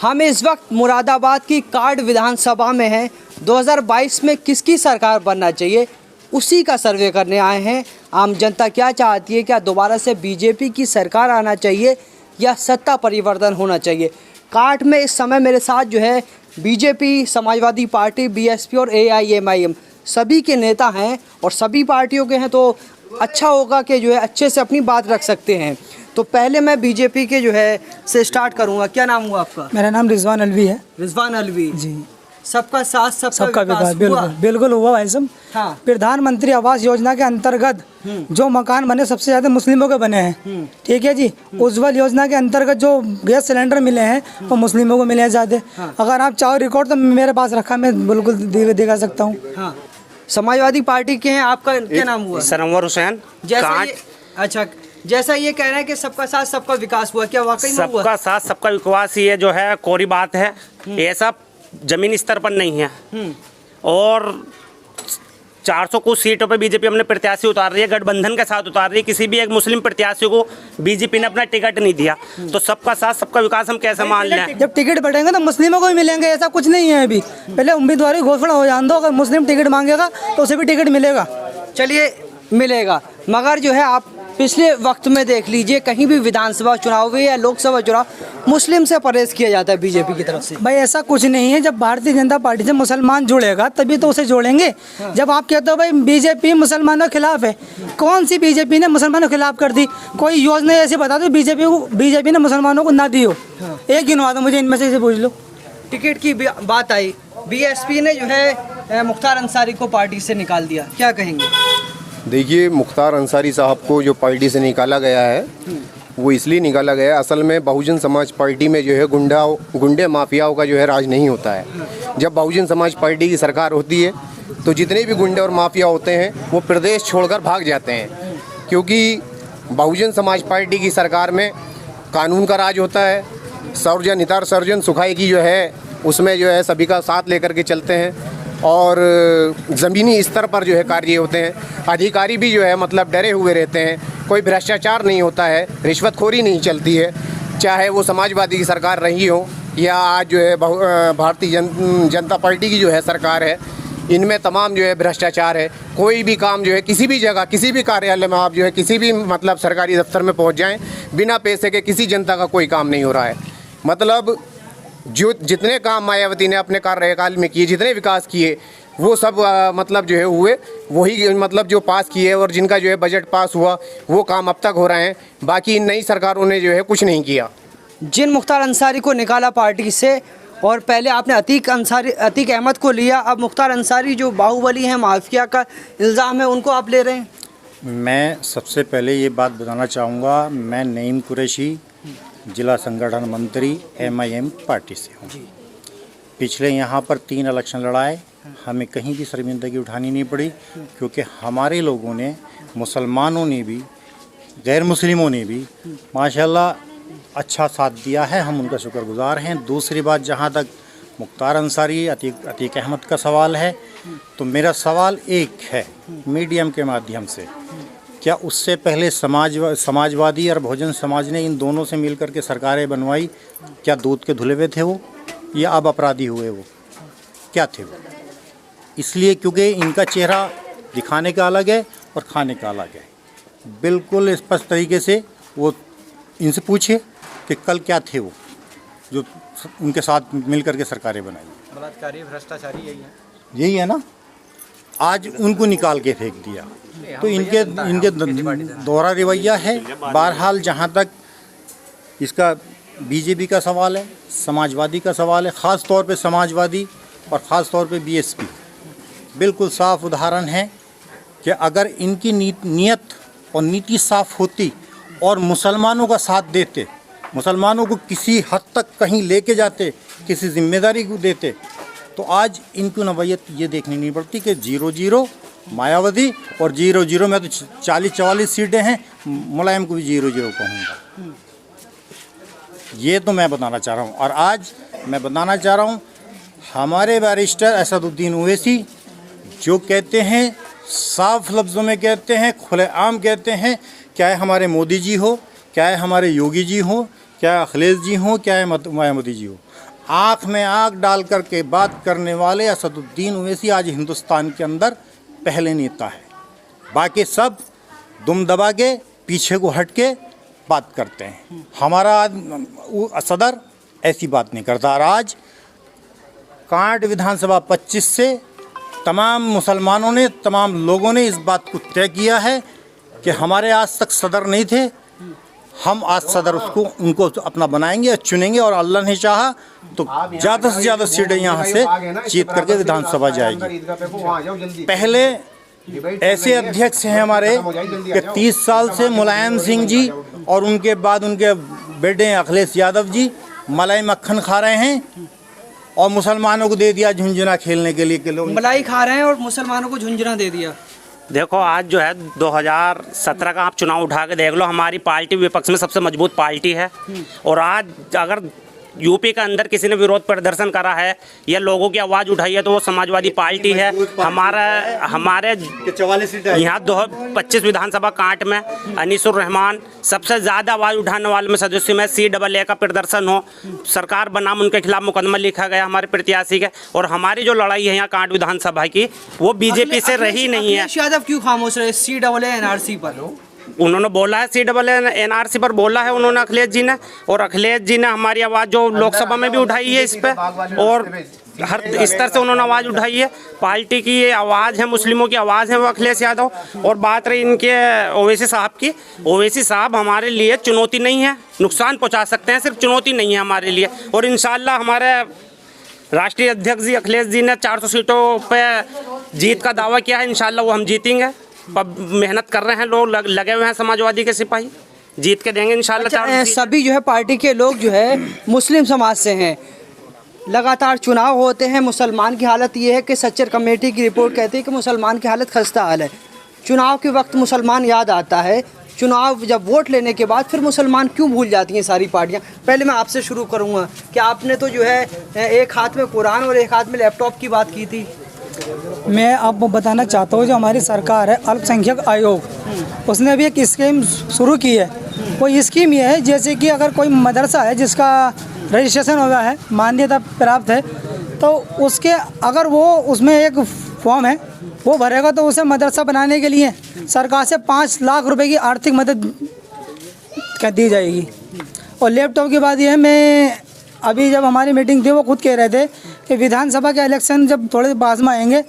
हम इस वक्त मुरादाबाद की कांड विधानसभा में हैं। 2022 में किसकी सरकार बनना चाहिए उसी का सर्वे करने आए हैं। आम जनता क्या चाहती है, क्या दोबारा से बीजेपी की सरकार आना चाहिए या सत्ता परिवर्तन होना चाहिए। कांड में इस समय मेरे साथ जो है बीजेपी, समाजवादी पार्टी, बीएसपी और एआईएमआईएम सभी के नेता हैं और सभी पार्टियों के हैं, तो अच्छा होगा कि जो है अच्छे से अपनी बात रख सकते हैं। तो पहले मैं बीजेपी के जो है से स्टार्ट करूंगा। क्या नाम हुआ आपका? मेरा नाम रिजवान अलवी है। रिजवान अलवी जी। सबका साथ सबका विकास बिल्कुल बिल्कुल हुआ भाई साहब। हाँ। प्रधानमंत्री आवास योजना के अंतर्गत जो मकान बने सबसे ज्यादा मुस्लिमों के बने हैं। ठीक है जी। उज्ज्वल योजना के अंतर्गत जो गैस सिलेंडर मिले हैं वो मुस्लिमों को मिले हैं ज्यादा। हाँ। अगर आप चाहो रिकॉर्ड तो मेरे पास रखा, मैं बिल्कुल दिखा सकता हूँ। हाँ। समाजवादी पार्टी के हैं, आपका क्या नाम हुआ? सरवर हुसैन। अच्छा, जैसा ये कह रहे हैं कि सबका साथ सबका विकास हुआ, क्या वाकई में हुआ? सबका साथ सबका विकास ये जो है कोरी बात है, ये सब जमीनी स्तर पर नहीं है। और 400 कुछ सीटों पे बीजेपी अपने प्रत्याशी उतार रही है, गठबंधन के साथ उतार रही है। किसी भी एक मुस्लिम प्रत्याशी को बीजेपी ने अपना टिकट नहीं दिया, तो सबका साथ सबका विकास हम कैसे मान लें? जब टिकट बढ़ेंगे तो मुस्लिमों को भी मिलेंगे, ऐसा कुछ नहीं है। अभी पहले उम्मीदवारी घोषणा हो जान दो, अगर मुस्लिम टिकट मांगेगा तो उसे भी टिकट मिलेगा। चलिए मिलेगा, मगर जो है आप पिछले वक्त में देख लीजिए, कहीं भी विधानसभा चुनाव हुए या लोकसभा चुनाव मुस्लिम से परहेज किया जाता है बीजेपी की तरफ से। भाई ऐसा कुछ नहीं है। जब भारतीय जनता पार्टी से मुसलमान जुड़ेगा तभी तो उसे जोड़ेंगे। हाँ। जब आप कहते हो भाई बीजेपी मुसलमानों के खिलाफ है, कौन सी बीजेपी ने मुसलमानों के खिलाफ कर दी? कोई योजना ऐसी बता दो बीजेपी ने मुसलमानों को ना दी हो। हाँ। एक गिनवा दो मुझे, इनमें से पूछ लो। टिकट की बात आई, बीएसपी ने जो है मुख्तार अंसारी को पार्टी से निकाल दिया, क्या कहेंगे? देखिए, मुख्तार अंसारी साहब को जो पार्टी से निकाला गया है वो इसलिए निकाला गया है, असल में बहुजन समाज पार्टी में जो है गुंडे माफियाओं का जो है राज नहीं होता है। जब बहुजन समाज पार्टी की सरकार होती है तो जितने भी गुंडे और माफिया होते हैं वो प्रदेश छोड़कर भाग जाते हैं, क्योंकि बहुजन समाज पार्टी की सरकार में कानून का राज होता है। सर्वजन हितार सर्वजन सुखाई की जो है उसमें जो है सभी का साथ लेकर के चलते हैं और ज़मीनी स्तर पर जो है कार्य होते हैं। अधिकारी भी जो है मतलब डरे हुए रहते हैं, कोई भ्रष्टाचार नहीं होता है, रिश्वतखोरी नहीं चलती है, चाहे वो समाजवादी की सरकार रही हो या आज जो है भारतीय जनता पार्टी की जो है सरकार है। इनमें तमाम जो है भ्रष्टाचार है। कोई भी काम जो है किसी भी जगह किसी भी कार्यालय में आप जो है किसी भी मतलब सरकारी दफ्तर में पहुंच जाएं, बिना पैसे के किसी जनता का कोई काम नहीं हो रहा है। मतलब जो जितने काम मायावती ने अपने कार्यकाल में किए, जितने विकास किए, वो सब मतलब जो है हुए, वही मतलब जो पास किए और जिनका जो है बजट पास हुआ वो काम अब तक हो रहे हैं। बाकी इन नई सरकारों ने जो है कुछ नहीं किया। जिन मुख्तार अंसारी को निकाला पार्टी से और पहले आपने अतीक अहमद को लिया, अब मुख्तार अंसारी जो बाहुबली हैं, माफिया का इल्ज़ाम है, उनको आप ले रहे हैं। मैं सबसे पहले ये बात बताना चाहूँगा, मैं नईम कुरैशी जिला संगठन मंत्री एमआईएम पार्टी से हूँ। पिछले यहाँ पर 3 इलेक्शन लड़ाए, हमें कहीं भी शर्मिंदगी उठानी नहीं पड़ी, क्योंकि हमारे लोगों ने, मुसलमानों ने भी, गैर मुस्लिमों ने भी माशाल्लाह अच्छा साथ दिया है। हम उनका शुक्रगुजार हैं। दूसरी बात, जहाँ तक मुख्तार अंसारी, अतीक अहमद का सवाल है, तो मेरा सवाल एक है मीडियम के माध्यम से, क्या उससे पहले समाजवादी और बहुजन समाज ने इन दोनों से मिलकर के सरकारें बनवाई? क्या दूध के धुले हुए थे वो, या अब अपराधी हुए वो? क्या थे वो? इसलिए क्योंकि इनका चेहरा दिखाने का अलग है और खाने का अलग है। बिल्कुल स्पष्ट तरीके से वो इनसे पूछे कि कल क्या थे वो जो उनके साथ मिलकर के सरकारें बनाई। बलात्कारी, भ्रष्टाचारी यही है ना। आज उनको निकाल के फेंक दिया, तो इनके दोहरा रवैया है। बहरहाल जहाँ तक इसका बीजेपी का सवाल है, समाजवादी का सवाल है, ख़ास तौर पे समाजवादी और ख़ास तौर पे बीएसपी, बिल्कुल साफ उदाहरण है कि अगर इनकी नीयत और नीति साफ होती और मुसलमानों का साथ देते, मुसलमानों को किसी हद तक कहीं लेके जाते, किसी जिम्मेदारी को देते, तो आज इनको नवैयत ये देखनी नहीं पड़ती कि 0-0 मायावती और 0-0 में तो 40-44 सीटें हैं, मुलायम को भी 0-0 कहूँगा। ये तो मैं बताना चाह रहा हूँ। और आज मैं बताना चाह रहा हूँ, हमारे बैरिस्टर असदुद्दीन ओवैसी जो कहते हैं, साफ लफ्ज़ों में कहते हैं, खुलेआम कहते हैं, चाहे हमारे मोदी जी हो, चाहे हमारे योगी जी हो, चाहे अखिलेश जी हो, चाहे मायावती जी हो, आँख में आँख डाल करके बात करने वाले असदुद्दीन ओवैसी आज हिंदुस्तान के अंदर पहले नेता है। बाकी सब दुम दबा के पीछे को हट के बात करते हैं। हमारा सदर ऐसी बात नहीं करता। और आज कांट विधानसभा 25 से तमाम मुसलमानों ने, तमाम लोगों ने इस बात को तय किया है कि हमारे आज तक सदर नहीं थे, हम आज सदर उनको अपना बनाएंगे और चुनेंगे, और अल्लाह ने चाहा तो ज़्यादा से ज़्यादा सीटें यहाँ से जीत करके विधानसभा जाएगी। पहले ऐसे अध्यक्ष हैं हमारे कि 30 साल से मुलायम सिंह जी और उनके बाद उनके बेटे अखिलेश यादव जी मलाई मक्खन खा रहे हैं और मुसलमानों को दे दिया झुंझुना खेलने के लिए कि लोग मलाई खा रहे हैं और मुसलमानों को झुंझुना दे दिया। देखो आज जो है 2017 का आप चुनाव उठा के देख लो, हमारी पार्टी विपक्ष में सबसे मजबूत पार्टी है। और आज अगर यूपी के अंदर किसी ने विरोध प्रदर्शन करा है या लोगों की आवाज़ उठाई है तो वो समाजवादी पार्टी है। हमारे यहाँ 25 विधानसभा कांट में अनीसुर रहमान सबसे ज़्यादा आवाज़ उठाने वाले में सदस्य में CAA का प्रदर्शन हो, सरकार बनाम उनके खिलाफ मुकदमा लिखा गया हमारे प्रत्याशी के। और हमारी जो लड़ाई है यहाँ कांट विधानसभा की वो बीजेपी से रही नहीं है। अखिलेश यादव क्यों खामोश रहे CAA NRC पर? उन्होंने बोला है CAA NRC पर बोला है उन्होंने अखिलेश जी ने, और अखिलेश जी ने हमारी आवाज़ जो लोकसभा में भी उठाई है इस पर, और हर स्तर से उन्होंने आवाज़ उठाई है। पार्टी की ये आवाज़ है, मुस्लिमों की आवाज़ है वो अखिलेश यादव। और बात रही इनके ओवैसी साहब की, ओवैसी साहब हमारे लिए चुनौती नहीं है, नुकसान पहुंचा सकते हैं, सिर्फ चुनौती नहीं है हमारे लिए। और इंशाल्लाह हमारे राष्ट्रीय अध्यक्ष जी अखिलेश जी ने 400 सीटों पे जीत का दावा किया है, इंशाल्लाह वो हम जीतेंगे। मेहनत कर रहे हैं लोग, लगे हुए हैं समाजवादी के सिपाही, जीत के देंगे इंशाल्लाह। अच्छा, सभी जो है पार्टी के लोग जो है मुस्लिम समाज से हैं, लगातार चुनाव होते हैं। मुसलमान की हालत ये है कि सच्चर कमेटी की रिपोर्ट कहती है कि मुसलमान की हालत खस्ता हाल है। चुनाव के वक्त मुसलमान याद आता है, चुनाव जब वोट लेने के बाद फिर मुसलमान क्यों भूल जाती हैं सारी पार्टियां? पहले मैं आपसे शुरू करूंगा कि आपने तो जो है एक हाथ में कुरान और एक हाथ में लैपटॉप की बात की थी। मैं आपको बताना चाहता हूँ, जो हमारी सरकार है अल्पसंख्यक आयोग, उसने अभी एक स्कीम शुरू की है। वो स्कीम ये है, जैसे कि अगर कोई मदरसा है जिसका रजिस्ट्रेशन हो गया है, मान्यता प्राप्त है, तो उसके अगर वो उसमें एक फॉर्म है वो भरेगा तो उसे मदरसा बनाने के लिए सरकार से 5 लाख रुपए की आर्थिक मदद दी जाएगी। और लैपटॉप की बात यह है, मैं अभी जब हमारी मीटिंग थी वो खुद कह रहे थे कि विधानसभा के इलेक्शन जब थोड़े पास में आएंगे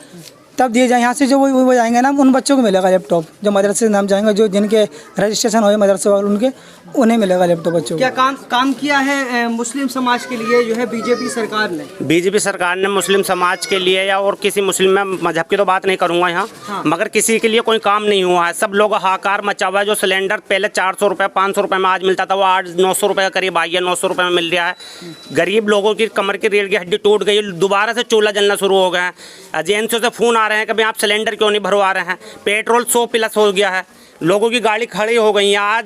तब दिए जाए। यहाँ से जो वो जाएंगे ना, उन बच्चों को मिलेगा लैपटॉप, जो मदरसे से नाम जाएंगे, जो जिनके रजिस्ट्रेशन हो मदरसे वाले उनके, उन्हें मिलेगा लैपटॉप बच्चों को। क्या काम किया है मुस्लिम समाज के लिए जो है बीजेपी सरकार ने? बीजेपी सरकार ने मुस्लिम समाज के लिए या और किसी मुस्लिम मजहब की तो बात नहीं करूंगा यहाँ, मगर किसी के लिए कोई काम नहीं हुआ है। सब लोग हाहाकार मचा हुआ है। जो सिलेंडर पहले 400 रुपये 500 रुपये में आज मिलता था, वो आज 900 रुपये के करीब आई है, 900 रुपये में मिल रहा है। गरीब लोगों की कमर की रीढ़ की हड्डी टूट गई, दोबारा से चूल्हा जलना शुरू हो गया है। एजेंसियों से फ़ोन आ रहे हैं कि भाई आप सिलेंडर क्यों नहीं भरवा रहे हैं। पेट्रोल 100+ हो गया है, लोगों की गाड़ी खड़ी हो गई है, आज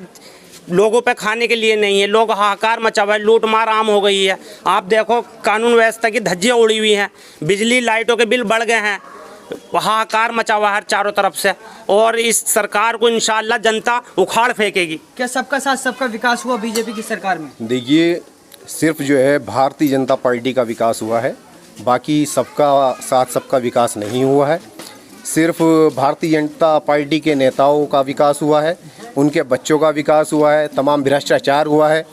लोगों पे खाने के लिए नहीं है। लोग हाहाकार मचा हुआ है, लूट मार आम हो गई है। आप देखो कानून व्यवस्था की धज्जियाँ उड़ी हुई हैं, बिजली लाइटों के बिल बढ़ गए हैं, हाहाकार मचा हुआ है चारों तरफ से। और इस सरकार को इंशाल्लाह जनता उखाड़ फेंकेगी। क्या सबका साथ सबका विकास हुआ बीजेपी की सरकार में? देखिए, सिर्फ जो है भारतीय जनता पार्टी का विकास हुआ है, बाकी सबका साथ सबका विकास नहीं हुआ है। सिर्फ भारतीय जनता पार्टी के नेताओं का विकास हुआ है, उनके बच्चों का विकास हुआ है, तमाम भ्रष्टाचार हुआ है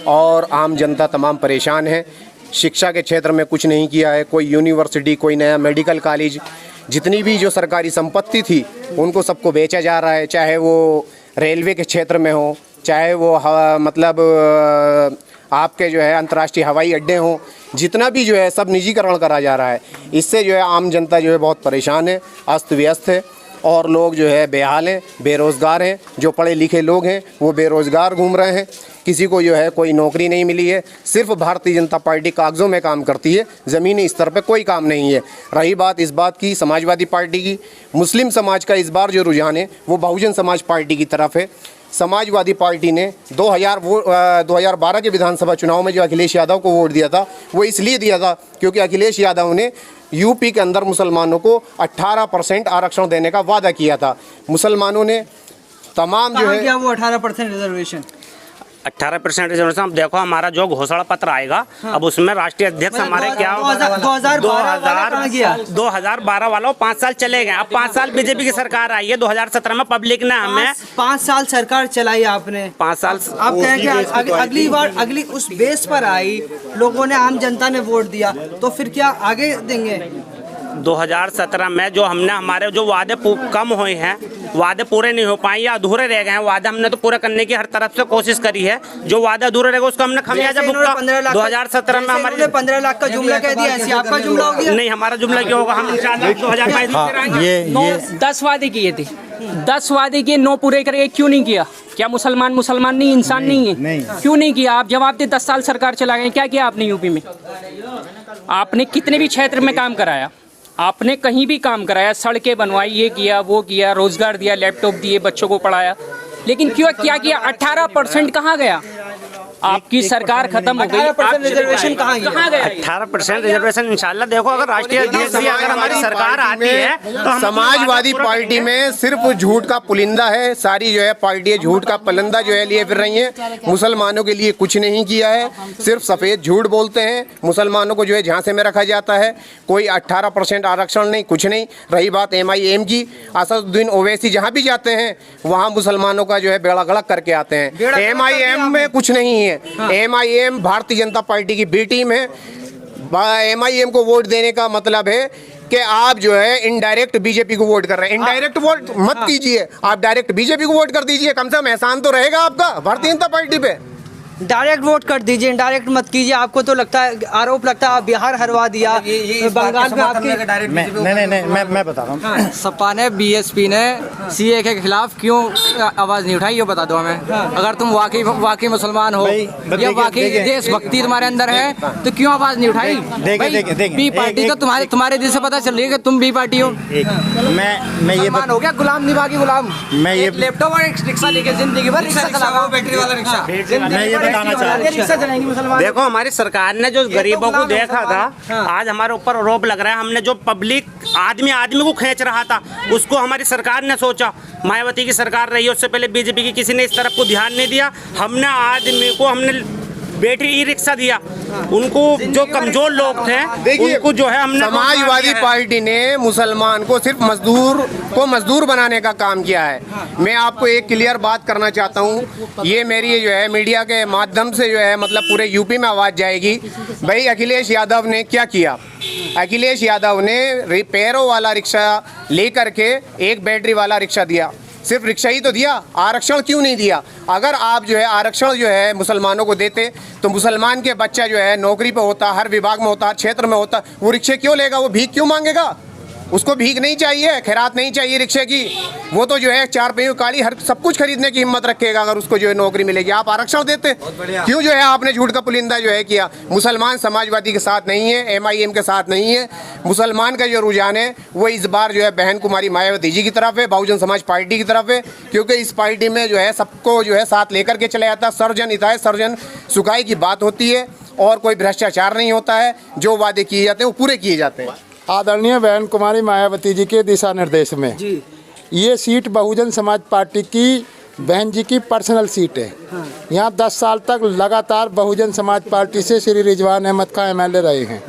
और आम जनता तमाम परेशान है। शिक्षा के क्षेत्र में कुछ नहीं किया है, कोई यूनिवर्सिटी, कोई नया मेडिकल कॉलेज, जितनी भी जो सरकारी संपत्ति थी उनको सबको बेचा जा रहा है, चाहे वो रेलवे के क्षेत्र में हो, चाहे वो आपके जो है अंतर्राष्ट्रीय हवाई अड्डे हों, जितना भी जो है सब निजीकरण करा जा रहा है। इससे जो है आम जनता जो है बहुत परेशान है, अस्त व्यस्त है और लोग जो है बेहाल हैं, बेरोज़गार हैं। जो पढ़े लिखे लोग हैं वो बेरोज़गार घूम रहे हैं, किसी को जो है कोई नौकरी नहीं मिली है। सिर्फ भारतीय जनता पार्टी कागज़ों में काम करती है, ज़मीनी स्तर पर कोई काम नहीं है। रही बात इस बात की समाजवादी पार्टी की, मुस्लिम समाज का इस बार जो रुझान है वो बहुजन समाज पार्टी की तरफ है। समाजवादी पार्टी ने 2012 के विधानसभा चुनाव में जो अखिलेश यादव को वोट दिया था वो इसलिए दिया था क्योंकि अखिलेश यादव ने यूपी के अंदर मुसलमानों को 18% आरक्षण देने का वादा किया था। मुसलमानों ने तमाम जो है क्या वो 18% रिजर्वेशन 18% रिजर्वेशन। अब देखो हमारा जो घोषणा पत्र आएगा, अब उसमें राष्ट्रीय अध्यक्ष हमारे क्या 2012 वाला 5 साल चले गए। अब 5 साल बीजेपी की सरकार आई है, 2017 में पब्लिक ने हमें 5 साल सरकार चलाई आपने, 5 साल आप कहें कि अगली बार अगली उस बेस पर आई, लोगों ने आम जनता ने वोट दिया, तो फिर क्या आगे देंगे? 2017 में जो हमने हमारे जो वादे कम हुए हैं, वादे पूरे नहीं हो पाए या अधूरे रह गए हैं, वादे हमने तो पूरे करने की हर तरफ से कोशिश करी है। जो वादे अधूरे रह गए उसको हमने खमियाजा भुगता। 2017 में हमारे 15 लाख का जुमला कह दिया, ऐसी आपका जुमला हो गया? नहीं, हमारा जुमला क्यों होगा? हम 2022 में ये 10 वादे किए थे, 10 वादे किए, 9 पूरे करे, क्यों नहीं किया? क्या मुसलमान नहीं, इंसान नहीं है? क्यों नहीं किया? आप जवाब दे। 10 साल सरकार चला गए, क्या किया आपने यूपी में? आपने कितने भी क्षेत्र में काम कराया, आपने कहीं भी काम कराया, सड़कें बनवाई, ये किया वो किया, रोजगार दिया, लैपटॉप दिए, बच्चों को पढ़ाया, लेकिन क्यों क्या किया? 18% कहाँ गया? आपकी सरकार खत्म हो गई। 18% रिजर्वेशन कहाँ गया? 18% रिजर्वेशन इंशाल्लाह देखो, अगर राष्ट्रीय अध्यक्ष भी अगर हमारी सरकार आती है तो हम समाजवादी पार्टी में सिर्फ झूठ का पुलिंदा है। सारी जो है पार्टी झूठ का पुलिंदा जो है लिए फिर रही है। मुसलमानों के लिए कुछ नहीं किया है, सिर्फ सफ़ेद झूठ बोलते हैं। मुसलमानों को जो है झांसे में रखा जाता है। कोई 18% आरक्षण नहीं, कुछ नहीं। रही बात MIM की, असदुद्दीन ओवैसी जहाँ भी जाते हैं वहाँ मुसलमानों का जो है बेड़ा गलत करके आते हैं। MIM में कुछ नहीं है। MIM भारतीय जनता पार्टी की बी टीम है। MIM को वोट देने का मतलब है कि आप जो है इनडायरेक्ट बीजेपी को वोट कर रहे हैं। इनडायरेक्ट वोट मत कीजिए, आप डायरेक्ट बीजेपी को वोट कर दीजिए, कम से कम एहसान तो रहेगा आपका भारतीय जनता पार्टी पे। डायरेक्ट वोट कर दीजिए, इनडायरेक्ट मत कीजिए। आपको तो लगता है, आरोप लगता है आप बिहार हरवा दिया, बंगाल में आपकी मैं बता रहा हूँ। सपा ने BSP ने CA के खिलाफ क्यों आवाज नहीं उठाई, ये बता दो हमें। अगर तुम वाकई मुसलमान हो या वाकई देशभक्ति तुम्हारे अंदर है तो क्यों आवाज नहीं उठाई? बी पार्टी तो तुम्हारे दिल से पता चल रही है कि तुम बी पार्टी हो। मैं ये हो गया गुलाम निभा की गुलाम। मैं ये लैपटॉप और एक रिक्शा लेके जिंदगी भर रिक्शा चलाओ, बैटरी वाला रिक्शा। मैं ये बताना चाह रहा हूँ, देखो हमारी सरकार ने जो गरीबों को देखा था, आज हमारे ऊपर आरोप लग रहा है। हमने जो पब्लिक आदमी को खींच रहा था उसको हमारी सरकार ने सोचा। मायावती की सरकार रही है, उससे पहले बीजेपी की किसी ने इस तरफ को ध्यान नहीं दिया। हमने आदमी को बैटरी ई रिक्शा दिया। उनको जो कमजोर लोग थे उनको जो है हमने समाजवादी पार्टी ने मुसलमान को सिर्फ मजदूर बनाने का काम किया है। मैं आपको एक क्लियर बात करना चाहता हूँ, ये मेरी जो है मीडिया के माध्यम से जो है मतलब पूरे यूपी में आवाज़ जाएगी। भाई अखिलेश यादव ने क्या किया? अखिलेश यादव ने रिपेयरों वाला रिक्शा लेकर के एक बैटरी वाला रिक्शा दिया। सिर्फ रिक्शा ही तो दिया, आरक्षण क्यों नहीं दिया? अगर आप जो है आरक्षण जो है मुसलमानों को देते तो मुसलमान के बच्चा जो है नौकरी पे होता, हर विभाग में होता, हर क्षेत्र में होता। वो रिक्शे क्यों लेगा? वो भीख क्यों मांगेगा? उसको भीख नहीं चाहिए, खैरात नहीं चाहिए रिक्शे की। वो तो जो है 4 पहियों गाड़ी हर सब कुछ खरीदने की हिम्मत रखेगा अगर उसको जो है नौकरी मिलेगी। आप आरक्षण देते क्यों? जो है आपने झूठ का पुलिंदा जो है किया। मुसलमान समाजवादी के साथ नहीं है, MIM के साथ नहीं है। मुसलमान का जो रुझान है वो इस बार जो है बहन कुमारी मायावती जी की तरफ है, बहुजन समाज पार्टी की तरफ है। क्योंकि इस पार्टी में जो है सबको जो है साथ लेकर के चला जाता है। सर्वजन हिताय सर्वजन सुखाय की बात होती है और कोई भ्रष्टाचार नहीं होता है। जो वादे किए जाते हैं वो पूरे किए जाते हैं। आदरणीय बहन कुमारी मायावती जी के दिशा निर्देश में ये सीट बहुजन समाज पार्टी की बहन जी की पर्सनल सीट है। यहाँ 10 साल तक लगातार बहुजन समाज पार्टी से श्री रिजवान अहमद खां MLA रहे हैं।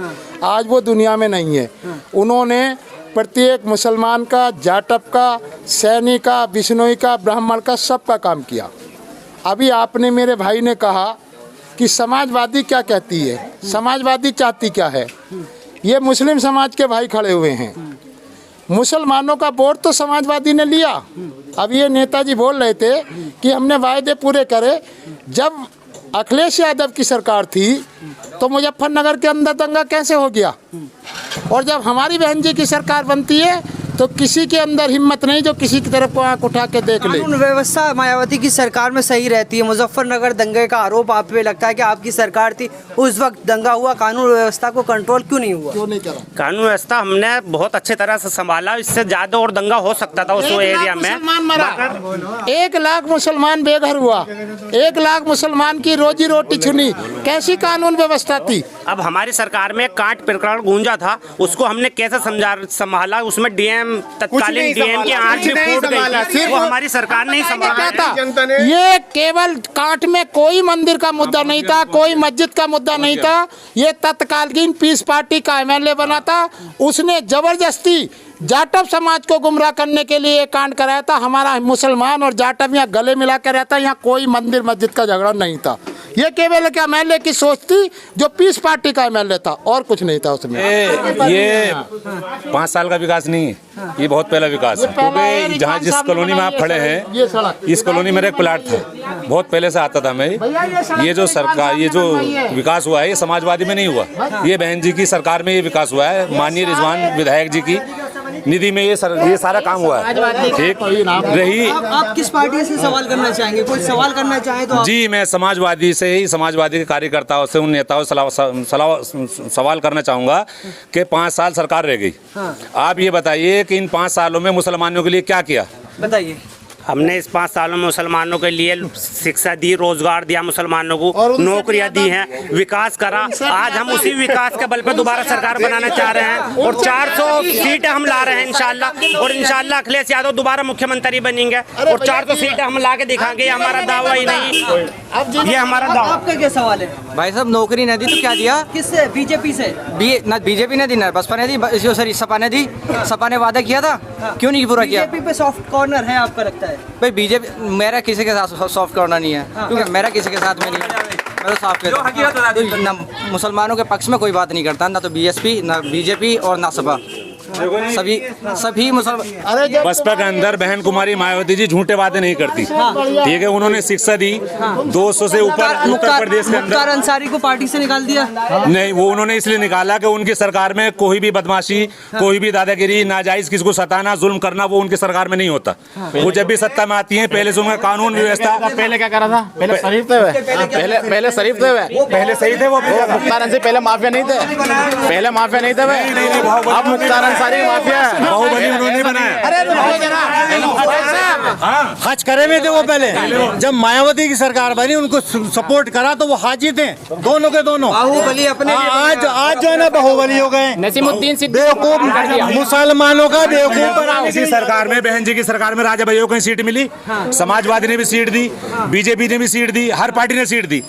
आज वो दुनिया में नहीं है। उन्होंने प्रत्येक मुसलमान का, जाटव का, सैनी का, बिश्नोई का, ब्राह्मण का, सबका काम किया। अभी आपने मेरे भाई ने कहा कि समाजवादी क्या कहती है, समाजवादी चाहती क्या है। ये मुस्लिम समाज के भाई खड़े हुए हैं। मुसलमानों का वोट तो समाजवादी ने लिया। अब ये नेताजी बोल रहे थे कि हमने वायदे पूरे करे। जब अखिलेश यादव की सरकार थी तो मुजफ्फरनगर के अंदर दंगा कैसे हो गया? और जब हमारी बहन जी की सरकार बनती है तो किसी के अंदर हिम्मत नहीं जो किसी की तरफ को आंख उठा के देख ले। कानून व्यवस्था मायावती की सरकार में सही रहती है। मुजफ्फरनगर दंगे का आरोप आप पे लगता है कि आपकी सरकार थी, उस वक्त दंगा हुआ, कानून व्यवस्था को कंट्रोल क्यों नहीं हुआ? कानून व्यवस्था हमने बहुत अच्छे तरह से संभाला। इससे ज्यादा और दंगा हो सकता था उस एरिया में। 1 लाख मुसलमान बेघर हुआ, 1 लाख मुसलमान की रोजी रोटी छुनी। कैसी कानून व्यवस्था थी? अब हमारी सरकार में कांट प्रकरण गूंजा था, उसको हमने कैसे संभाला। उसमें DM सीएम तत्कालीन डीएम की आंख भी फूट गई थी, वो हमारी सरकार नहीं संभाला। ये केवल काट में कोई मंदिर का मुद्दा नहीं था, कोई मस्जिद का मुद्दा नहीं था। ये तत्कालीन पीस पार्टी का एमएलए बना था, उसने जबरदस्ती जाटव समाज को गुमराह करने के लिए कांड कराया था। हमारा मुसलमान और जाटव यहाँ गले मिला कर रहता, यहाँ कोई मंदिर मस्जिद का झगड़ा नहीं था। ये केवल एक एमएलए की सोच थी जो पीस पार्टी का एमएलए था, और कुछ नहीं था उसमें। ये 5 साल का विकास नहीं है, ये बहुत पहला विकास है। क्योंकि जहाँ जिस कॉलोनी में आप खड़े हैं, इस कॉलोनी में एक प्लाट था, बहुत पहले से आता था मैं। ये जो सरकार, ये जो विकास हुआ है, ये समाजवादी में नहीं हुआ, ये बहन जी की सरकार में ये विकास हुआ है। माननीय रिजवान विधायक जी की निधि में ये सारा काम हुआ है। ठीक रही। आप किस पार्टी से सवाल करना चाहेंगे? कोई सवाल करना चाहे तो जी, मैं समाजवादी से ही, समाजवादी के कार्यकर्ताओं से, उन नेताओं से सवाल करना चाहूँगा कि 5 साल सरकार रह गई। आप ये बताइए कि इन 5 सालों में मुसलमानों के लिए क्या किया? बताइए। हमने इस 5 सालों में मुसलमानों के लिए शिक्षा दी, रोजगार दिया, मुसलमानों को नौकरियां दी हैं, विकास करा। आज हम उसी विकास के बल पर दोबारा सरकार बनाना चाह रहे हैं और 400 सीटें हम ला रहे हैं इंशाल्लाह। और इंशाल्लाह अखिलेश यादव दोबारा मुख्यमंत्री बनेंगे और 400 सीटें हम ला के दिखाएंगे। ये हमारा दावा ही नहीं, ये हमारा दावा। आपका क्या सवाल है? भाई साहब, नौकरी न दी तो क्या दिया? किससे? बीजेपी से? ना बीजेपी ने दी, ना बसपा ने दी, सॉरी सपा ने दी। सपा ने वादा किया था, क्यों नहीं पूरा किया? बीजेपी पे सॉफ्ट कॉर्नर है आपका लगता है? भाई बीजेपी, मेरा किसी के साथ सॉफ्ट कॉर्नर नहीं है, क्योंकि मेरा किसी के साथ में नहीं है। मैं तो साफ कहता हूं, ना मुसलमानों के पक्ष में कोई बात नहीं करता, ना तो बीएसपी, ना बीजेपी और ना सपा, सभी मुसलमान। बसपा के अंदर बहन कुमारी मायावती जी झूठे वादे नहीं करती, ठीक है। उन्होंने शिक्षा दी 200 से ऊपर उत्तर प्रदेश के अंदर। मुख्तार अंसारी को पार्टी से निकाल दिया? नहीं, वो उन्होंने इसलिए निकाला कि उनकी सरकार में कोई भी बदमाशी, कोई भी दादागिरी, नाजायज किसी को सताना, जुल्म करना, वो उनकी सरकार में नहीं होता। वो जब भी सत्ता में आती है, पहले से उनका कानून व्यवस्था। पहले क्या करा था? पहले शरीफ थे, पहले शरीफ थे, पहले सही थे वो। मुख्तार अंसारी पहले माफिया नहीं थे, पहले माफिया नहीं थे। अब मुख्तार अंसारी माफिया है, बाहुबली उन्होंने बनाया। हज करे में थे वो पहले, जब मायावती की सरकार बनी उनको सपोर्ट करा तो वो हाजी थे, दोनों के दोनों। बाहुबली अपने आज जो है ना बाहुबली हो गए, नसीमुद्दीन बेवकूफ मुसलमानों का बेवकूफ। इसी सरकार में, बहन जी की सरकार में राजा भैया को सीट मिली, समाजवादी ने भी सीट दी, बीजेपी ने भी सीट दी, हर पार्टी ने सीट दी।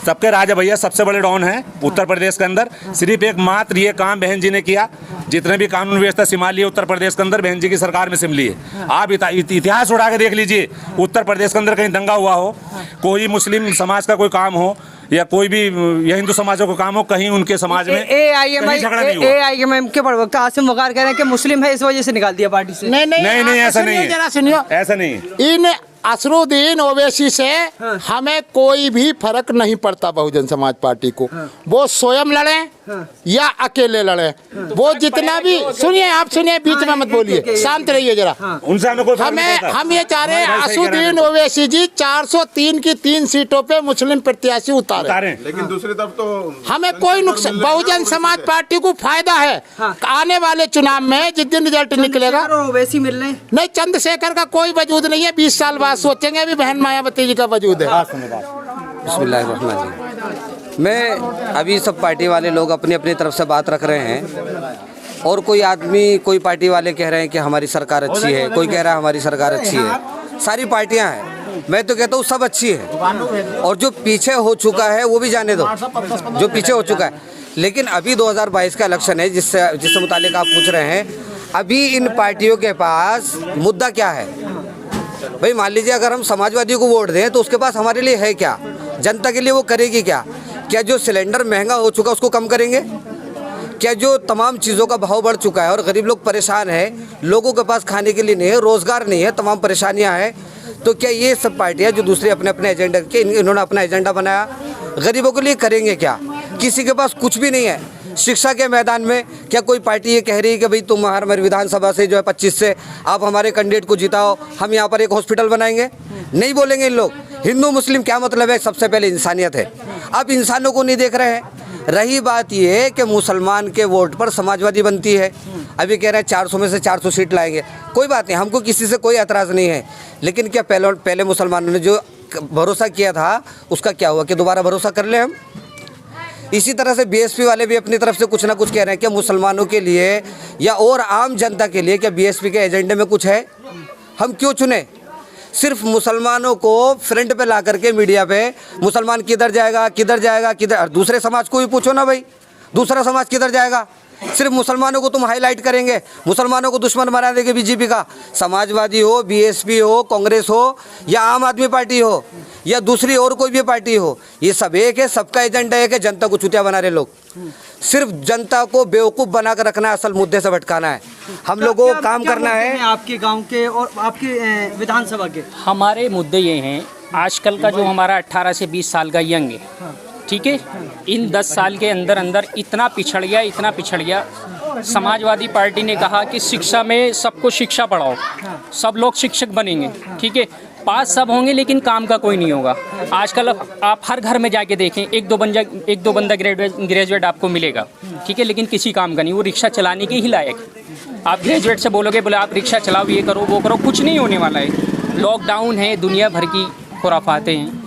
सबके राजा भैया सबसे बड़े डॉन हैं उत्तर प्रदेश के अंदर। सिर्फ एक मात्र ये काम बहन जी ने किया, जितने भी कानून व्यवस्था संभाली है उत्तर प्रदेश के अंदर, बहन जी की सरकार में संभली है। आप इतिहास उठा के देख लीजिए, उत्तर प्रदेश के अंदर कहीं दंगा हुआ हो, कोई मुस्लिम समाज का कोई काम हो या कोई भी या हिंदू समाज का काम हो, कहीं उनके समाज में AIMIM के प्रवक्ता आसिम वकार कह रहे हैं कि मुस्लिम है, इस वजह से निकाल दिया पार्टी से। नहीं, ऐसा नहीं है, ऐसा नहीं। इन असरुद्दीन ओवैसी से हमें कोई भी फर्क नहीं पड़ता बहुजन समाज पार्टी को। वो स्वयं लड़े या अकेले लड़े, वो जितना भी, सुनिए आप सुनिए, बीच में मत बोलिए, शांत रहिए जरा। उनसे हम ये चाह रहे हैं असरुद्दीन ओवैसी जी 403 की 3 सीटों पे मुस्लिम प्रत्याशी उतारे, लेकिन दूसरी तरफ तो हमें कोई नुकसान, बहुजन समाज पार्टी को फायदा है। आने वाले चुनाव में जिस दिन रिजल्ट निकलेगा, ओवैसी मिल रहे नहीं, चंद्रशेखर का कोई वजूद नहीं है। 20 साल बाद सोचेंगे अभी बहन मायावती जी का वजूद है। मैं अभी सब पार्टी वाले लोग अपनी अपनी तरफ से बात रख रहे हैं, और कोई आदमी, कोई पार्टी वाले कह रहे हैं कि हमारी सरकार अच्छी है, कोई कह रहा है हमारी सरकार अच्छी है। सारी पार्टियां हैं, मैं तो कहता हूँ सब अच्छी है, और जो पीछे हो चुका है वो भी जाने दो, जो पीछे हो चुका है। लेकिन अभी 2022 का इलेक्शन है, जिससे मुतालिक आप पूछ रहे हैं, अभी इन पार्टियों के पास मुद्दा क्या है? भाई मान लीजिए अगर हम समाजवादियों को वोट दें तो उसके पास हमारे लिए है क्या? जनता के लिए वो करेगी क्या? क्या जो सिलेंडर महंगा हो चुका उसको कम करेंगे? क्या जो तमाम चीज़ों का भाव बढ़ चुका है और गरीब लोग परेशान हैं, लोगों के पास खाने के लिए नहीं है, रोज़गार नहीं है, तमाम परेशानियां हैं, तो क्या ये सब पार्टियां जो दूसरे अपने अपने एजेंडा के, इन्होंने अपना एजेंडा बनाया, गरीबों के लिए करेंगे क्या? किसी के पास कुछ भी नहीं है। शिक्षा के मैदान में क्या कोई पार्टी ये कह रही है कि भाई तुम हमारी विधानसभा से जो है 25 से आप हमारे कैंडिडेट को जिताओ, हम यहाँ पर एक हॉस्पिटल बनाएंगे? नहीं बोलेंगे इन लोग। हिंदू मुस्लिम क्या मतलब है? सबसे पहले इंसानियत है। अब इंसानों को नहीं देख रहे हैं। रही बात ये कि मुसलमान के वोट पर समाजवादी बनती है, अभी कह रहे हैं 400 में से 400 सीट लाएंगे। कोई बात नहीं, हमको किसी से कोई एतराज़ नहीं है, लेकिन क्या पहले मुसलमानों ने जो भरोसा किया था उसका क्या हुआ? कि दोबारा भरोसा कर ले हम? इसी तरह से बीएसपी वाले भी अपनी तरफ से कुछ ना कुछ कह रहे हैं कि मुसलमानों के लिए या और आम जनता के लिए क्या बीएसपी के एजेंडे में कुछ है? हम क्यों चुने? सिर्फ मुसलमानों को फ्रंट पे ला करके मीडिया पे मुसलमान किधर जाएगा किधर, दूसरे समाज को भी पूछो ना भाई, दूसरा समाज किधर जाएगा? सिर्फ मुसलमानों को तुम हाईलाइट करेंगे, मुसलमानों को दुश्मन बना देंगे बीजेपी का। समाजवादी हो, बीएसपी हो, कांग्रेस हो या आम आदमी पार्टी हो या दूसरी और कोई भी पार्टी हो, ये सब एक है, सबका एजेंडा एक है, जनता को चुतिया बना रहे लोग। सिर्फ जनता को बेवकूफ़ बना कर रखना है, असल मुद्दे से भटकाना है। हम लोगों को काम करना है। आपके गांव के और आपके विधानसभा के हमारे मुद्दे ये हैं, आजकल का जो हमारा 18 से 20 साल का यंग है, ठीक है, इन 10 साल के अंदर अंदर इतना पिछड़ गया। समाजवादी पार्टी ने कहा कि शिक्षा में सबको शिक्षा पढ़ाओ, सब लोग शिक्षक बनेंगे, ठीक है, पास सब होंगे लेकिन काम का कोई नहीं होगा। आजकल आप हर घर में जाके देखें, एक दो बंदा ग्रेजुएट आपको मिलेगा, ठीक है, लेकिन किसी काम का नहीं, वो रिक्शा चलाने के ही लायक है। आप ग्रेजुएट से बोलोगे बोले आप रिक्शा चलाओ, ये करो वो करो, कुछ नहीं होने वाला है। लॉकडाउन है, दुनिया भर की खुराफाते हैं,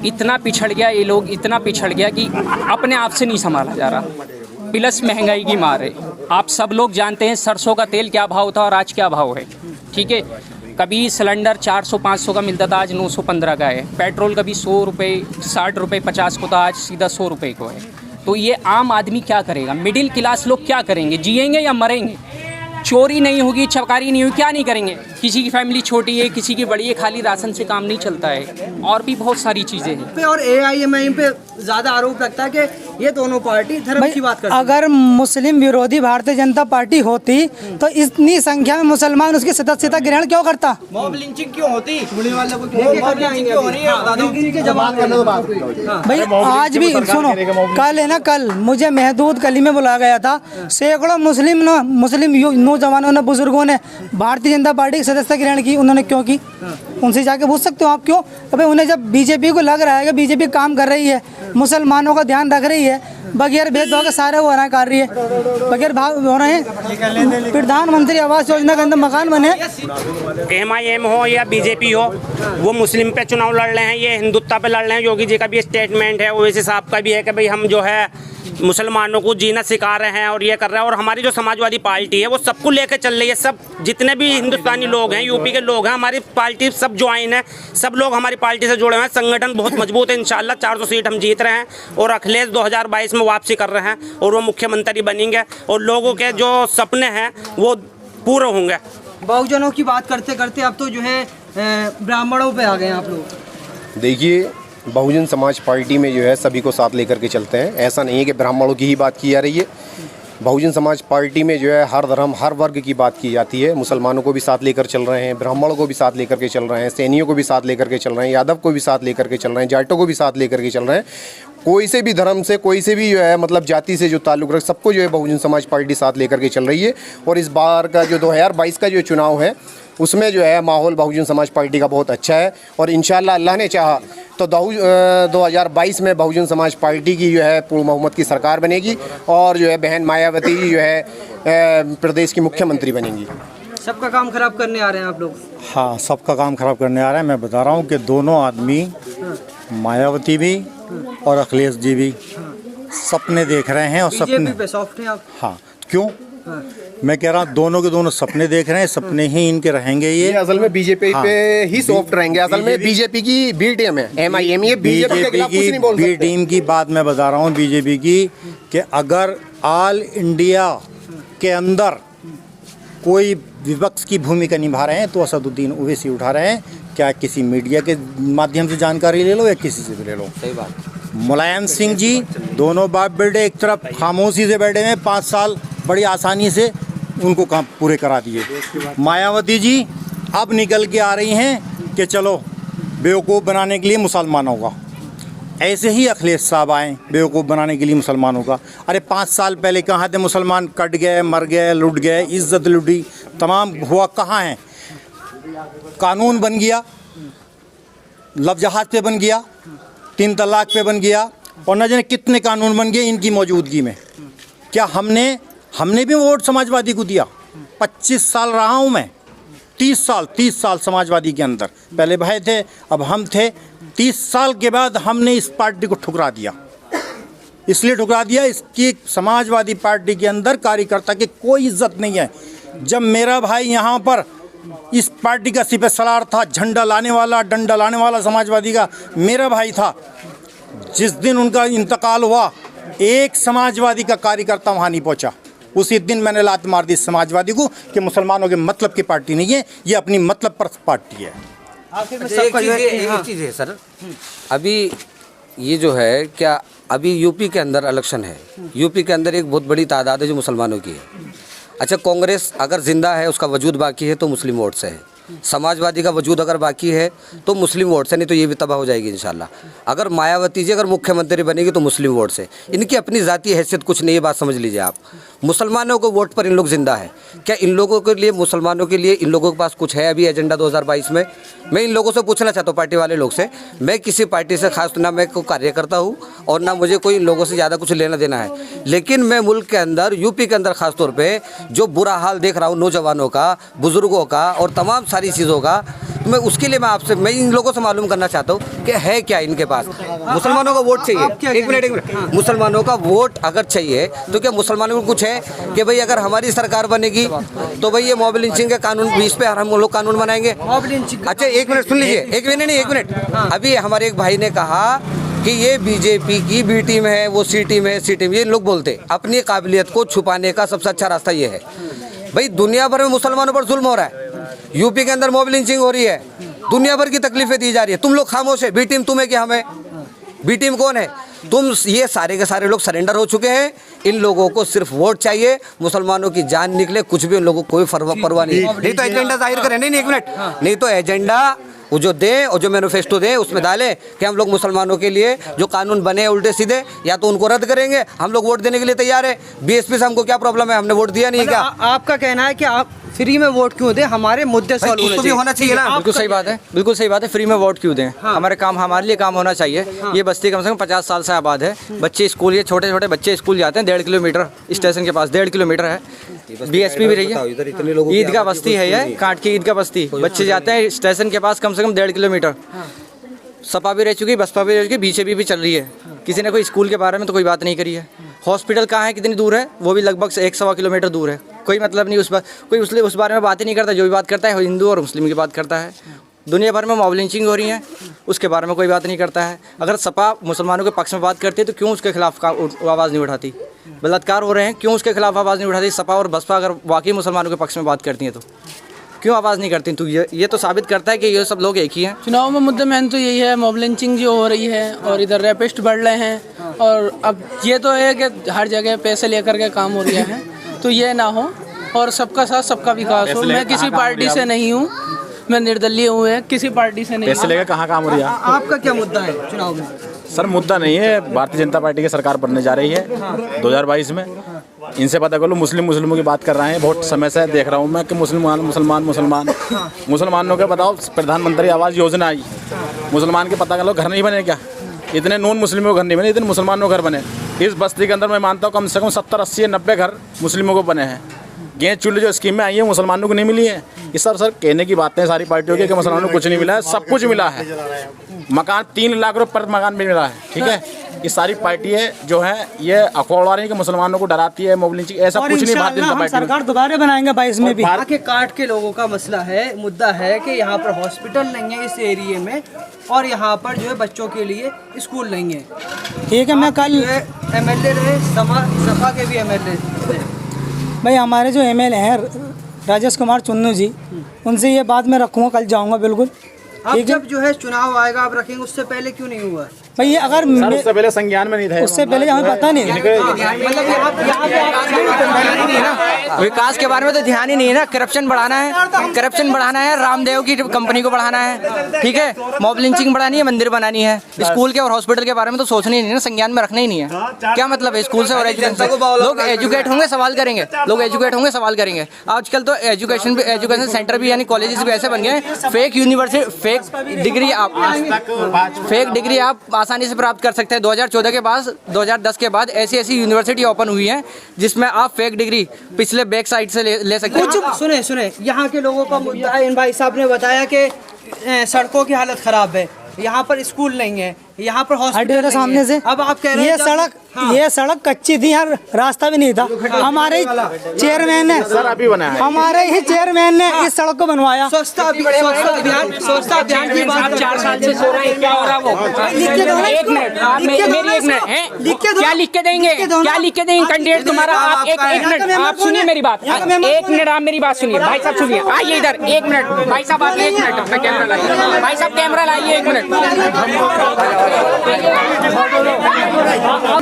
इतना पिछड़ गया ये लोग, इतना पिछड़ गया कि अपने आप से नहीं संभाला जा रहा। प्लस महंगाई की मार है। आप सब लोग जानते हैं सरसों का तेल क्या भाव था और आज क्या भाव है, ठीक है। कभी सिलेंडर 400-500 का मिलता था, आज 915 का है। पेट्रोल कभी 100 रुपये, 60 रुपये, 50 को था, आज सीधा 100 रुपये को है। तो ये आम आदमी क्या करेगा? मिडिल क्लास लोग क्या करेंगे? जिएंगे या मरेंगे? चोरी नहीं होगी, चकारी नहीं होगी, क्या नहीं करेंगे? किसी की फैमिली छोटी है, किसी की बड़ी है, खाली राशन से काम नहीं चलता है, और भी बहुत सारी चीज़ें हैं। और AIMIM पे ज़्यादा आरोप लगता है कि ये दोनों पार्टी धर्म की बात करती है। अगर मुस्लिम विरोधी भारतीय जनता पार्टी होती तो इतनी संख्या में मुसलमान उसकी सदस्यता ग्रहण क्यों करता? मॉब लिंचिंग क्यों होती? भाई आज भी सुनो, कल है ना, कल मुझे महदूद गली में बुलाया गया था, सैकड़ों मुस्लिम नौजवानों ने, बुजुर्गों ने भारतीय जनता पार्टी की सदस्यता ग्रहण की। उन्होंने क्यों की? उनसे जाके पूछ सकते हो आप क्यों? भाई उन्हें जब बीजेपी को लग रहा है कि बीजेपी काम कर रही है, मुसलमानों का ध्यान रख रही है, बगैर भेदभाव के सारे हो रहा है, कर रही है, बगैर भाव हो रहे हैं। प्रधानमंत्री आवास योजना के अंदर मकान बने। MIM हो या बीजेपी हो, वो मुस्लिम पे चुनाव लड़ रहे हैं, ये हिंदुत्व पे लड़ रहे हैं। योगी जी का भी स्टेटमेंट है, ओवैसी साहब का भी है कि भाई हम जो है मुसलमानों को जीना सिखा रहे हैं और ये कर रहे हैं। और हमारी जो समाजवादी पार्टी है वो सबको लेकर चल रही है। सब जितने भी हिंदुस्तानी लोग हैं, यूपी के लोग हैं, हमारी पार्टी सब ज्वाइन है, सब लोग हमारी पार्टी से जुड़े हुए हैं। संगठन बहुत मजबूत है, इंशाल्लाह 400 सीट हम जीत रहे हैं और अखिलेश 2022 में वापसी कर रहे हैं और वो मुख्यमंत्री बनेंगे और लोगों के जो सपने हैं वो पूरे होंगे। बहुजनों की बात करते करते अब तो जो है ब्राह्मणों पे आ गए आप लोग। देखिए, बहुजन समाज पार्टी में जो है सभी को साथ लेकर के चलते हैं। ऐसा नहीं है कि ब्राह्मणों की ही बात की जा रही है। बहुजन समाज पार्टी में जो है हर धर्म, हर वर्ग की बात की जाती है। मुसलमानों को भी साथ लेकर चल रहे हैं, ब्राह्मणों को भी साथ लेकर के चल रहे हैं, सैनियों को भी साथ लेकर के चल रहे हैं, यादव को भी साथ लेकर के चल रहे हैं, जाटों को भी साथ लेकर के चल रहे हैं। कोई से भी धर्म से, कोई से भी जो है मतलब जाति से जो ताल्लुक़ रख, सबको जो है बहुजन समाज पार्टी साथ लेकर के चल रही है। और इस बार का जो 2022 का जो चुनाव है उसमें जो है माहौल बहुजन समाज पार्टी का बहुत अच्छा है और इंशाल्लाह अल्लाह ने चाहा तो 2022 में बहुजन समाज पार्टी की जो है पूर्ण बहुमत की सरकार बनेगी और जो है बहन मायावती जी जो है प्रदेश की मुख्यमंत्री बनेंगी। सबका काम खराब करने आ रहे हैं आप लोग। हाँ, सबका काम खराब करने आ रहे हैं। मैं बता रहा हूँ कि दोनों आदमी, मायावती भी और अखिलेश जी भी, सपने देख रहे हैं और सपने पे सॉफ्ट हैं आप। हाँ, क्यों? मैं कह रहा हूँ दोनों के दोनों सपने देख रहे हैं, सपने ही इनके रहेंगे। ये असल में बीजेपी पे ही सॉफ्ट रहेंगे। असल में बीजेपी की बी टीम है, MIM, ये बीजेपी की बी टीम की बात मैं बता रहा हूँ बीजेपी की, कि अगर ऑल इंडिया के अंदर कोई विपक्ष की भूमिका निभा रहे हैं तो असदुद्दीन ओवैसी उठा रहे हैं। क्या किसी मीडिया के माध्यम से जानकारी ले लो या किसी से भी ले लो। सही बात। मुलायम सिंह जी, दोनों बाप बेटे एक तरफ खामोशी से बैठे हैं, 5 साल बड़ी आसानी से उनको काम पूरे करा दिए। मायावती जी अब निकल के आ रही हैं कि चलो बेवकूफ़ बनाने के लिए मुसलमानों का। ऐसे ही अखिलेश साहब आए बेवकूफ़ बनाने के लिए मुसलमानों का। अरे 5 साल पहले कहाँ थे मुसलमान? कट गए, मर गए, लुट गए, इज्जत लुटी, तमाम हुआ। कहाँ हैं? कानून बन गया, लव जहाज पे बन गया, 3 तलाक पे बन गया और न जाने कितने कानून बन गए इनकी मौजूदगी में। क्या हमने भी वोट समाजवादी को दिया? 25 साल रहा हूँ मैं, 30 साल समाजवादी के अंदर। पहले भाई थे, अब हम थे। 30 साल के बाद हमने इस पार्टी को ठुकरा दिया। इसलिए ठुकरा दिया, इसकी समाजवादी पार्टी के अंदर कार्यकर्ता की कोई इज्जत नहीं है। जब मेरा भाई यहाँ पर इस पार्टी का सिपह सलार था, झंडा लाने वाला, डंडा लाने वाला समाजवादी का मेरा भाई था, जिस दिन उनका इंतकाल हुआ एक समाजवादी का कार्यकर्ता वहाँ नहीं पहुँचा। उसी दिन मैंने लात मार दी समाजवादी को कि मुसलमानों के मतलब की पार्टी नहीं है, ये अपनी मतलब पर पार्टी है। आखिर में अच्छा, सबका जो है एक चीज़ है सर, अभी ये जो है क्या अभी यूपी के अंदर इलेक्शन है, यूपी के अंदर एक बहुत बड़ी तादाद है जो मुसलमानों की है। अच्छा, कांग्रेस अगर जिंदा है, उसका वजूद बाकी है तो मुस्लिम वोट से है, समाजवादी का वजूद अगर बाकी है तो मुस्लिम वोट से, नहीं तो ये भी तबाह हो जाएगी इंशाल्लाह। अगर मायावती जी अगर मुख्यमंत्री बनेगी तो मुस्लिम वोट से। इनकी अपनी ज़ाती हैसियत कुछ नहीं है, बात समझ लीजिए आप। मुसलमानों को वोट पर इन लोग जिंदा है। क्या इन लोगों के लिए, मुसलमानों के लिए इन लोगों के पास कुछ है अभी एजेंडा 2022 में? मैं इन लोगों से पूछना चाहता हूँ, पार्टी वाले लोग से। मैं किसी पार्टी से खास ना मैं को कार्यकर्ता हूँ और ना मुझे कोई इन लोगों से ज़्यादा कुछ लेना देना है, लेकिन मैं मुल्क के अंदर, यूपी के अंदर खास तौर पे जो बुरा हाल देख रहा हूँ नौजवानों का, बुजुर्गों का और तमाम सारी चीज़ों का, तो मैं उसके लिए मैं इन लोगों से मालूम करना चाहता हूँ कि है क्या इनके पास। मुसलमानों का वोट चाहिए, एक मिनट, मुसलमानों का वोट अगर चाहिए तो क्या मुसलमानों को कुछ है कि भाई अगर हमारी सरकार बनेगी तो भाई ये मॉब लिंचिंग के कानून, इस पे हम लोग कानून बनाएंगे। अच्छा एक मिनट सुन लीजिए, एक मिनट। अभी हमारे एक भाई ने कहा कि ये बीजेपी की बी टीम है, वो सी टीम है, सी टीम, ये लोग बोलते अपनी काबिलियत को छुपाने का सबसे अच्छा रास्ता ये है। भाई दुनिया भर में मुसलमानों पर जुल्म हो रहा है, यूपी के अंदर मॉब लिंचिंग हो रही है, दुनिया भर की तकलीफें दी जा रही है, तुम लोग खामोश है। बी टीम तुम्हें क्या हमें? बी टीम कौन है? तुम। ये सारे के सारे लोग सरेंडर हो चुके हैं। इन लोगों को सिर्फ वोट चाहिए, मुसलमानों की जान निकले कुछ भी उन लोगों को कोई परवाह नहीं तो एजेंडा जाहिर करें, नहीं एक मिनट, नहीं तो एजेंडा वो जो दें और जो मैनिफेस्टो दें उसमें डालें कि हम लोग मुसलमानों के लिए जो कानून बने उल्टे सीधे, या तो उनको रद्द करेंगे, हम लोग वोट देने के लिए तैयार है। बीएसपी से हमको क्या प्रॉब्लम है, हमने वोट दिया नहीं। क्या आपका कहना है कि आप फ्री में वोट क्यों दें, हमारे मुद्दे सॉल्व होने चाहिए ना? बिल्कुल सही बात है, बिल्कुल सही बात है। फ्री में वोट क्यों दें? हमारे काम, हमारे लिए काम होना चाहिए। ये बस्ती कम से कम 50 साल से आबाद है। बच्चे स्कूल, ये छोटे छोटे बच्चे स्कूल जाते हैं 1.5 किलोमीटर स्टेशन के पास, 1.5 किलोमीटर है। बीएसपी भी रही है, ईदगाह बस्ती है ये, काट की ईदगाह बस्ती, बच्चे जाते हैं स्टेशन के पास कम से कम 1.5 किलोमीटर। सपा भी रह चुकी, बसपा भी रह चुकी, बीजेपी भी चल रही है। किसी ने कोई स्कूल के बारे में तो कोई बात नहीं करी है। हॉस्पिटल कहाँ है, कितनी दूर है, वो भी लगभग 1-1.25 किलोमीटर दूर है। कोई मतलब नहीं उस बात, कोई उस बारे में बात ही नहीं करता। जो भी बात करता है हिंदू और मुस्लिम की बात करता है। दुनिया भर में मॉब लिंचिंग हो रही है, उसके बारे में कोई बात नहीं करता है। अगर सपा मुसलमानों के पक्ष में बात करती है तो क्यों उसके खिलाफ आवाज़ नहीं उठाती? बलात्कार हो रहे हैं, क्यों उसके खिलाफ आवाज़ नहीं उठाती? सपा और बसपा अगर वाकई मुसलमानों के पक्ष में बात करती हैं तो क्यों आवाज़ नहीं करती? तो ये तो साबित करता है कि ये सब लोग एक ही हैं। चुनाव में मुद्दे मेन तो यही है, मॉब लिंचिंग जो हो रही है और इधर रेपिस्ट बढ़ रहे हैं। और अब ये तो है कि हर जगह पैसे लेकर के काम हो रहा है, तो ये ना हो और सबका साथ सबका विकास हो। मैं किसी पार्टी से नहीं हूँ, मैं निर्दलीय हूँ, किसी पार्टी से नहीं। पैसे लेकर कहाँ काम हो रहा है? आपका क्या मुद्दा है चुनाव में? सर मुद्दा नहीं है, भारतीय जनता पार्टी की सरकार बनने जा रही है 2022 में। इनसे पता कर लो, मुस्लिमों की बात कर रहे हैं। बहुत समय से देख रहा हूँ मैं कि मुसलमानों के बताओ, प्रधानमंत्री आवास योजना आई, मुसलमान के पता कर लो घर नहीं बने क्या? इतने नॉन मुस्लिमों के घर नहीं बने, इतने मुसलमानों के घर बने। इस बस्ती के अंदर मैं मानता हूँ कम से कम 70, 80, 90 घर मुस्लिमों को बने हैं। गैस चूल्हे जो स्कीमें आई है मुसलमानों को नहीं मिली है। ये सर कहने की बातें सारी पार्टियों की कि मुसलमानों को कुछ नहीं मिला है, सब कुछ मिला है। मकान 3 लाख रुपये पर मकान भी मिला है, ठीक है। ये सारी पार्टियां जो है ये अखबार रही है कि मुसलमानों को डराती है, मॉब लिंचिंग, ऐसा कुछ नहीं। भारतीय जनता पार्टी सरकार दोबारा बनाएंगे 22 में भी। के काट के लोगों का मसला है, मुद्दा है कि यहाँ पर हॉस्पिटल नहीं है इस एरिया में, और यहाँ पर जो है बच्चों के लिए स्कूल नहीं है। ठीक है, मैं कल MLA रहे, सपा के भी MLA भाई, हमारे जो MLA हैं राजेश कुमार चुन्नू जी, उनसे ये बात मैं रखूँगा, कल जाऊँगा बिल्कुल। अब जब जो है चुनाव आएगा आप रखेंगे, उससे पहले क्यों नहीं हुआ? भाई ये अगर उससे पहले संज्ञान में नहीं था, उससे पहले हमें पता नहीं है। विकास के बारे में तो ध्यान ही नहीं है ना। करप्शन बढ़ाना है, रामदेव की कंपनी को बढ़ाना है, ठीक है। मॉब लिंचिंग बढ़ानी है, मंदिर बनानी है। स्कूल के और हॉस्पिटल के बारे में तो सोचना ही नहीं ना, संज्ञान में रखना ही नहीं है। क्या मतलब है स्कूल से और एजुकेशन से? लोग एजुकेट होंगे, सवाल करेंगे। आजकल तो एजुकेशन सेंटर भी यानी कॉलेजेस भी ऐसे बन गए, फेक यूनिवर्सिटी, फेक डिग्री आप आसानी से प्राप्त कर सकते हैं। 2014 के बाद 2010 के बाद ऐसी यूनिवर्सिटी ओपन हुई है जिसमें आप फेक डिग्री पिछले बैक साइड से ले सकते हैं। सुने यहाँ के लोगों का मुद्दा है। इन भाई साहब ने बताया कि सड़कों की हालत ख़राब है, यहाँ पर स्कूल नहीं है, यहाँ पर हॉस्पिटल हॉस्पिटल सामने से। अब आप कह रहे हैं ये सड़क ये सड़क कच्ची थी, यार रास्ता भी नहीं था। हमारे ही चेयरमैन ने हमारे ही चेयरमैन ने इस सड़क को बनवाया। स्वच्छता अभियान की बात 4 साल से सो रहे हैं, क्या हो रहा वो? एक मिनट, आप मेरी एक मिनट है, क्या लिख के देंगे? क्या लिख के देंगे कैंडिडेट तुम्हारा? आप एक मिनट, आप सुनिए मेरी बात, एक मिनट आप मेरी बात सुनिए। भाई साहब सुनिए, आइए इधर एक मिनट। भाई साहब आप एक मिनट अपना कैमरा लाइए। भाई साहब कैमरा लाइए एक मिनट।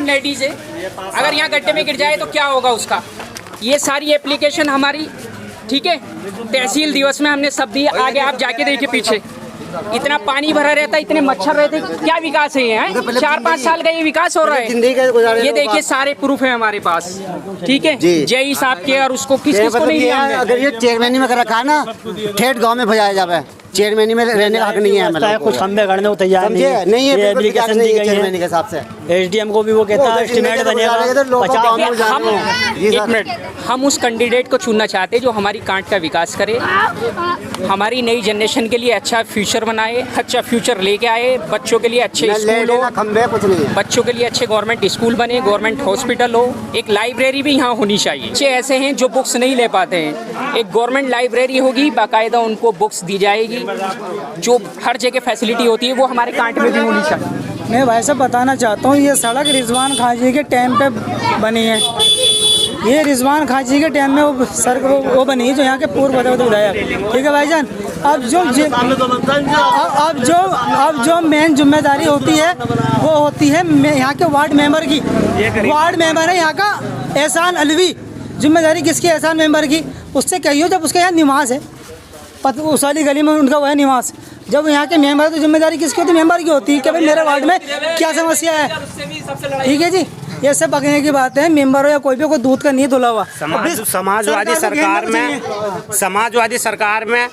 लेडीज है, अगर यहाँ गड्ढे में गिर जाए तो क्या होगा उसका? ये सारी एप्लीकेशन हमारी, ठीक है, तहसील दिवस में हमने सब दी। आगे आप जाके देखिए पीछे इतना पानी भरा रहता, इतने मच्छर रहते, क्या विकास है ये? 4-5 साल का ये विकास हो रहा है। ये देखिए सारे प्रूफ है हमारे पास, ठीक है। जय साहब के और उसको किस को नहीं दिया हमने। अगर ये चेयरमैनी में रखा है ना, ठेठ गांव में भजाया जावे। चेयरमैनी में रहने का हक नहीं है, मतलब कुछ खंबे गाड़ने को तैयार नहीं है। नहीं है, एप्लीकेशन दी गई है चेयरमैनी के हिसाब से। एसडीएम को भी वो कहता है एस्टीमेट बनेगा। एक मिनट, हम उस कैंडिडेट को चुनना चाहते हैं जो हमारी कांट का विकास करे, हमारी नई जनरेशन के लिए अच्छा फ्यूचर बनाए, अच्छा फ्यूचर लेके आए, बच्चों के लिए अच्छे स्कूल हो, कुछ नहीं है। बच्चों के लिए अच्छे गवर्नमेंट स्कूल बने, गवर्नमेंट हॉस्पिटल हो, एक लाइब्रेरी भी यहाँ होनी चाहिए। बच्चे ऐसे हैं जो बुक्स नहीं ले पाते हैं, एक गवर्नमेंट लाइब्रेरी होगी, बाकायदा उनको बुक्स दी जाएगी, जो हर जगह फैसिलिटी होती है वो हमारे कांट में भी होनी चाहिए। मैं भाई साहब बताना चाहता हूँ, ये सड़क रिजवान खां जी के टाइम पे बनी है। ये रिजवान खां जी के टाइम में वो बनी है, जो यहाँ के पूर्व विधायक, ठीक है भाईजान। अब जो मेन जिम्मेदारी होती है वो होती है यहाँ के वार्ड मेंबर की। वार्ड मेंबर है यहाँ का एहसान अलवी। जिम्मेदारी किसकी? एहसान मेंबर की। उससे कहियो जब उसके यहाँ निवास है, उस वाली गली में उनका वह निवास, जब यहाँ के मेंबर, तो जिम्मेदारी किसकी होती है? मेंबर की होती है कि भाई मेरे वार्ड में क्या समस्या है, ठीक है जी। ये सब बगने की बात है, मेंबर हो या कोई भी, कोई दूध का नहीं धुला हुआ। समाजवादी सरकार में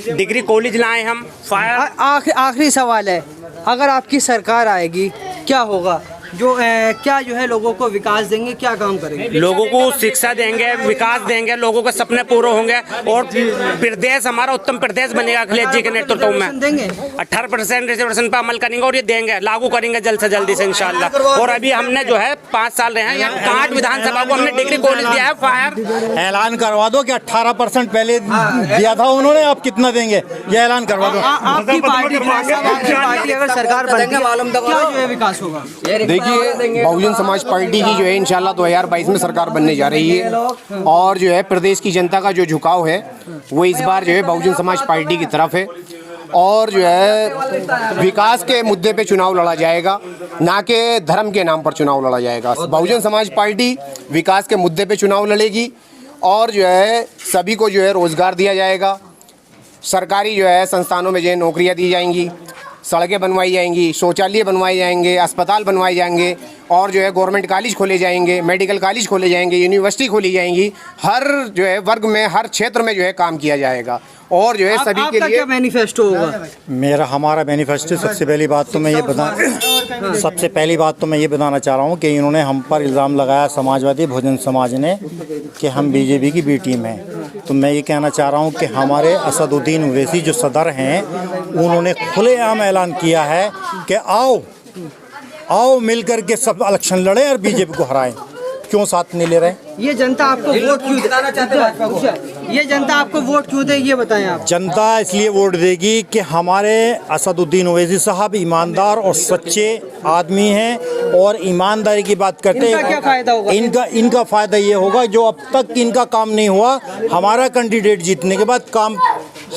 डिग्री कॉलेज लाए हम। आखिरी सवाल है, अगर आपकी सरकार आएगी क्या होगा? क्या जो है लोगों को विकास देंगे, क्या काम करेंगे? लोगों को शिक्षा देंगे, विकास देंगे, लोगों के सपने पूरे होंगे और प्रदेश हमारा उत्तम प्रदेश बनेगा अखिलेश जी के नेतृत्व में। देंगे 18% रिजर्वेशन पर अमल करेंगे और ये देंगे, लागू करेंगे जल्द से जल्दी से इंशाल्लाह। और अभी हमने जो है 5 साल रहे हैं यहाँ कांट विधानसभा को हमने डिग्री कॉलेज दिया है। फायर ऐलान करवा दो कि 18% पहले दिया था उन्होंने, अब कितना देंगे ये ऐलान करवा दो। आपकी पार्टी अगर सरकार बनेगी क्या जो है विकास होगा? देखिए, बहुजन समाज पार्टी की जो है इंशाल्लाह 2022 में सरकार बनने जा रही है और जो है प्रदेश की जनता का जो झुकाव है वो इस बार जो है बहुजन समाज पार्टी की तरफ है और जो है विकास के मुद्दे पे चुनाव लड़ा जाएगा, ना कि धर्म के नाम पर चुनाव लड़ा जाएगा। बहुजन समाज पार्टी विकास के मुद्दे पे चुनाव लड़ेगी और जो है सभी को जो है रोजगार दिया जाएगा, सरकारी जो है संस्थानों में जो है नौकरियाँ दी जाएंगी, सड़कें बनवाई जाएंगी, शौचालय बनवाए जाएंगे, अस्पताल बनवाए जाएंगे और जो है गवर्नमेंट कॉलेज खोले जाएंगे, मेडिकल कॉलेज खोले जाएंगे, यूनिवर्सिटी खोली जाएंगी। हर जो है वर्ग में, हर क्षेत्र में जो है काम किया जाएगा और जो है सभी के लिए। क्या मैनिफेस्टो होगा? हमारा मैनिफेस्टो सबसे पहली बात तो मैं ये बताना चाह रहा हूँ कि इन्होंने हम पर इल्ज़ाम लगाया, समाजवादी बहुजन समाज ने, कि हम बीजेपी की बी टीम हैं। तो मैं ये कहना चाह रहा हूँ कि हमारे असदुद्दीन ओवैसी जो सदर हैं, उन्होंने खुलेआम ऐलान किया है कि आओ मिलकर के सब इलेक्शन लड़ें और बीजेपी को हराएं। क्यों साथ नहीं ले रहे? ये जनता आपको वोट क्यों दे? ये जनता आपको वोट क्यों दे, ये बताएं आप। जनता इसलिए वोट देगी कि हमारे असदुद्दीन ओवैसी साहब ईमानदार और सच्चे आदमी हैं और ईमानदारी की बात करते हैं। इनका क्या फायदा होगा? इनका फायदा ये होगा, जो अब तक इनका काम नहीं हुआ, हमारा कैंडिडेट जीतने के बाद काम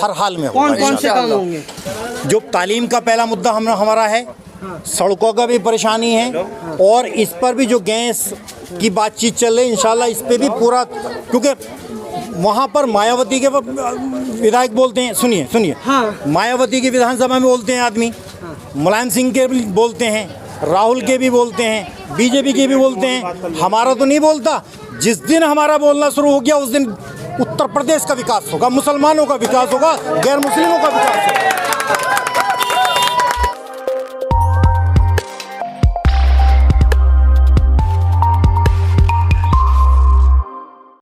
हर हाल में होगा। कौन से काम होंगे? जो तालीम का पहला मुद्दा हमारा है, सड़कों का भी परेशानी है और इस पर भी जो गैस की बातचीत चल रही है, इंशाल्लाह इस पे भी पूरा, क्योंकि वहाँ पर मायावती के विधायक बोलते हैं, सुनिए मायावती की विधानसभा में बोलते हैं आदमी, मुलायम सिंह के भी बोलते हैं, राहुल के भी बोलते हैं, बीजेपी के भी बोलते हैं, हमारा तो नहीं बोलता। जिस दिन हमारा बोलना शुरू हो गया उस दिन उत्तर प्रदेश का विकास होगा, मुसलमानों का विकास होगा, गैर मुस्लिमों का विकास होगा।